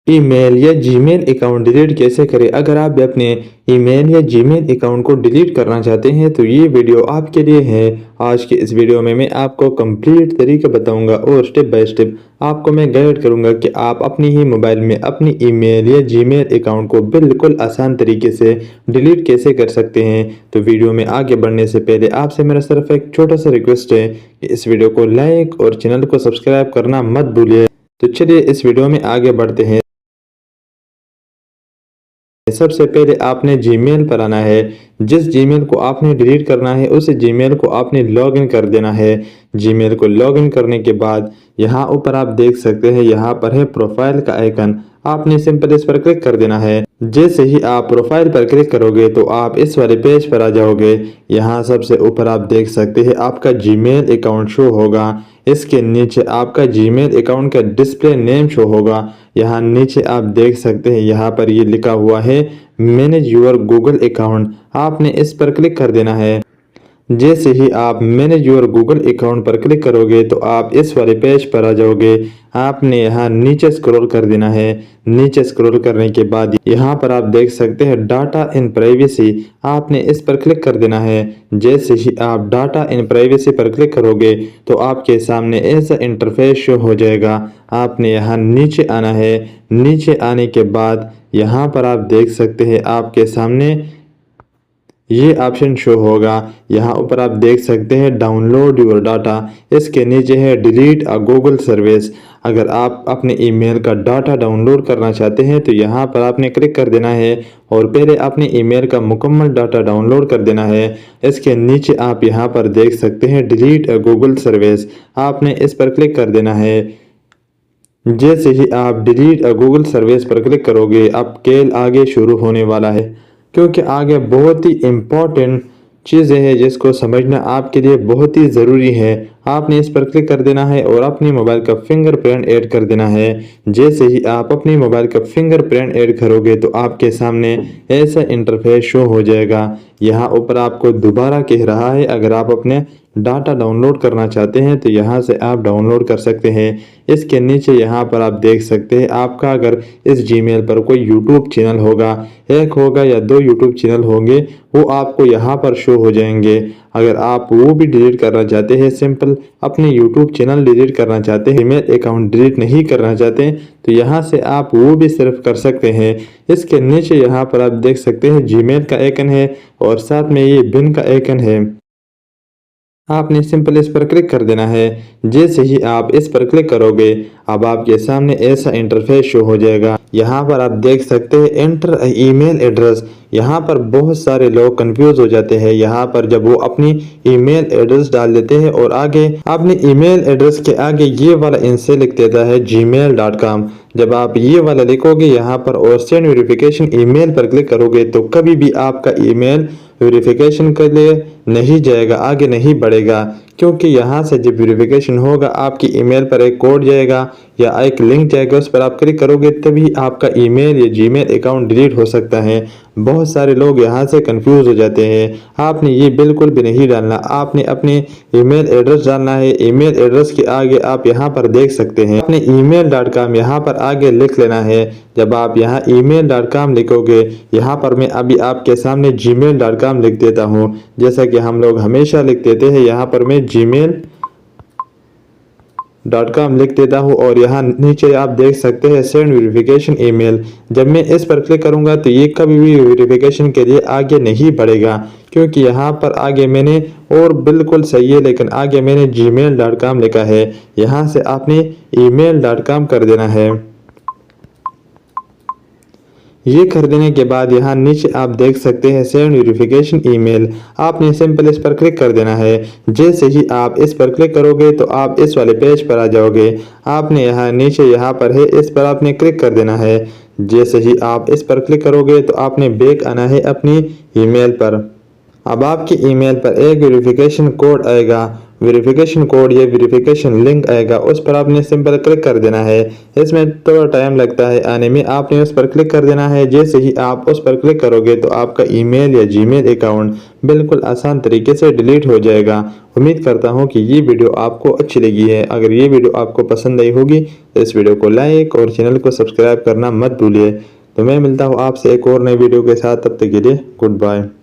Email या Gmail account delete कैसे करें। अगर आप भी अपने ईमेल या जीमेल अकाउंट को डिलीट करना चाहते हैं तो ये वीडियो आपके लिए है। आज के इस वीडियो में मैं आपको कंप्लीट तरीका बताऊंगा और स्टेप बाय स्टेप आपको मैं गाइड करूंगा कि आप अपनी ही मोबाइल में अपनी ईमेल या जीमेल अकाउंट को बिल्कुल आसान तरीके से डिलीट कैसे कर सकते हैं। तो वीडियो में आगे बढ़ने से पहले आपसे मेरा सिर्फ एक छोटा सा रिक्वेस्ट है कि इस वीडियो को लाइक और चैनल को सब्सक्राइब करना मत भूलिए। तो चलिए इस वीडियो में आगे बढ़ते हैं। सबसे पहले आपने जीमेल पर आना है। जिस जीमेल को आपने डिलीट करना है उस जीमेल को आपने लॉगिन कर देना है। जीमेल को लॉगिन करने के बाद यहाँ ऊपर आप देख सकते हैं, यहाँ पर है प्रोफाइल का आइकन। आपने सिंपल इस पर क्लिक कर देना है। जैसे ही आप प्रोफाइल पर क्लिक करोगे तो आप इस वाले पेज पर आ जाओगे। यहाँ सबसे ऊपर आप देख सकते हैं आपका जीमेल अकाउंट शो होगा। इसके नीचे आपका जीमेल अकाउंट का डिस्प्ले नेम शो होगा। यहाँ नीचे आप देख सकते हैं, यहाँ पर ये लिखा हुआ है मैनेज योर गूगल अकाउंट। आपने इस पर क्लिक कर देना है। जैसे ही आप मैनेज योर गूगल अकाउंट पर क्लिक करोगे तो आप इस वाले पेज पर आ जाओगे। आपने यहाँ नीचे स्क्रॉल कर देना है। नीचे स्क्रॉल करने के बाद यहाँ पर आप देख सकते हैं डाटा इन प्राइवेसी। आपने इस पर क्लिक कर देना है। जैसे ही आप डाटा इन प्राइवेसी पर क्लिक करोगे तो आपके सामने ऐसा इंटरफेस शो हो जाएगा। आपने यहाँ नीचे आना है। नीचे आने के बाद यहाँ पर आप देख सकते हैं आपके सामने ये ऑप्शन शो होगा। यहाँ ऊपर आप देख सकते हैं डाउनलोड योर डाटा। इसके नीचे है डिलीट अ गूगल सर्विस। अगर आप अपने ईमेल का डाटा डाउनलोड करना चाहते हैं तो यहाँ पर आपने क्लिक कर देना है और पहले अपने ईमेल का मुकम्मल डाटा डाउनलोड कर देना है। इसके नीचे आप यहाँ पर देख सकते हैं डिलीट अ गूगल सर्विस। आपने इस पर क्लिक कर देना है। जैसे ही आप डिलीट अ गूगल सर्विस पर क्लिक करोगे अब खेल आगे शुरू होने वाला है, क्योंकि आगे बहुत ही इम्पोर्टेंट चीज़ें हैं जिसको समझना आपके लिए बहुत ही ज़रूरी है। आपने इस पर क्लिक कर देना है और अपनी मोबाइल का फिंगरप्रिंट ऐड कर देना है। जैसे ही आप अपनी मोबाइल का फिंगरप्रिंट ऐड करोगे तो आपके सामने ऐसा इंटरफेस शो हो जाएगा। यहाँ ऊपर आपको दोबारा कह रहा है अगर आप अपने डाटा डाउनलोड करना चाहते हैं तो यहाँ से आप डाउनलोड कर सकते हैं। इसके नीचे यहाँ पर आप देख सकते हैं आपका अगर इस जीमेल पर कोई यूट्यूब चैनल होगा, एक होगा या दो यूट्यूब चैनल होंगे, वो आपको यहाँ पर शो हो जाएंगे। अगर आप वो भी डिलीट करना चाहते हैं, सिंपल अपने यूट्यूब चैनल डिलीट करना चाहते हैं, ईमेल अकाउंट डिलीट नहीं करना चाहते हैं तो यहाँ से आप वो भी सिर्फ कर सकते हैं। इसके नीचे यहाँ पर आप देख सकते हैं जीमेल का आइकन है और साथ में ये बिन का आइकन है। आपने सिंपल इस पर क्लिक कर देना है। जैसे ही आप इस पर क्लिक करोगे अब आपके सामने ऐसा इंटरफेस शो हो जाएगा। यहाँ पर आप देख सकते हैं एंटर ईमेल एड्रेस। यहाँ पर बहुत सारे लोग कंफ्यूज हो जाते हैं। यहाँ पर जब वो अपनी ईमेल एड्रेस डाल देते हैं और आगे अपने ईमेल एड्रेस के आगे ये वाला इनसे लिख देता है gmail.com। जब आप ये वाला लिखोगे यहाँ पर और सेंड वेरिफिकेशन ईमेल पर क्लिक करोगे तो कभी भी आपका ईमेल वेरिफिकेशन के लिए नहीं जाएगा, आगे नहीं बढ़ेगा, क्योंकि यहाँ से जब वेरिफिकेशन होगा आपकी ईमेल पर एक कोड जाएगा या एक लिंक जाएगा, उस पर आप क्लिक करोगे तभी आपका ईमेल या जीमेल अकाउंट डिलीट हो सकता है। बहुत सारे लोग यहाँ से कंफ्यूज हो जाते हैं। आपने ये बिल्कुल भी नहीं डालना। आपने अपने ईमेल एड्रेस डालना है। ईमेल एड्रेस के आगे आप यहाँ पर देख सकते हैं अपने email.com यहाँ पर आगे लिख लेना है। जब आप यहाँ email.com लिखोगे, यहाँ पर मैं अभी आपके सामने gmail.com लिख देता हूँ, जैसा कि हम लोग हमेशा लिख देते हैं। यहाँ पर मैं gmail.com लिख देता हूँ और यहाँ नीचे आप देख सकते हैं सेंड वेरिफिकेशन ईमेल। जब मैं इस पर क्लिक करूँगा तो ये कभी भी वेरिफिकेशन के लिए आगे नहीं बढ़ेगा, क्योंकि यहाँ पर आगे मैंने और बिल्कुल सही है लेकिन आगे मैंने gmail.com लिखा है। यहाँ से आपने email.com कर देना है। ये कर देने के बाद यहाँ नीचे आप देख सकते हैं सेंड वेरिफिकेशन ईमेल। आपने सिंपल इस पर क्लिक कर देना है। जैसे ही आप इस पर क्लिक करोगे तो आप इस वाले पेज पर आ जाओगे। आपने यहाँ नीचे यहाँ पर है, इस पर आपने क्लिक कर देना है। जैसे ही आप इस पर क्लिक करोगे तो आपने बैक आना है अपनी ईमेल पर। अब आपकी ईमेल पर एक वेरिफिकेशन कोड आएगा। वेरिफिकेशन कोड या वेरिफिकेशन लिंक आएगा, उस पर आपने सिंपल क्लिक कर देना है। इसमें थोड़ा टाइम लगता है आने में, आपने उस पर क्लिक कर देना है। जैसे ही आप उस पर क्लिक करोगे तो आपका ईमेल या जीमेल अकाउंट बिल्कुल आसान तरीके से डिलीट हो जाएगा। उम्मीद करता हूँ कि ये वीडियो आपको अच्छी लगी है। अगर ये वीडियो आपको पसंद आई होगी तो इस वीडियो को लाइक और चैनल को सब्सक्राइब करना मत भूलिए। तो मैं मिलता हूँ आपसे एक और नई वीडियो के साथ, तब तक के लिए गुड बाय।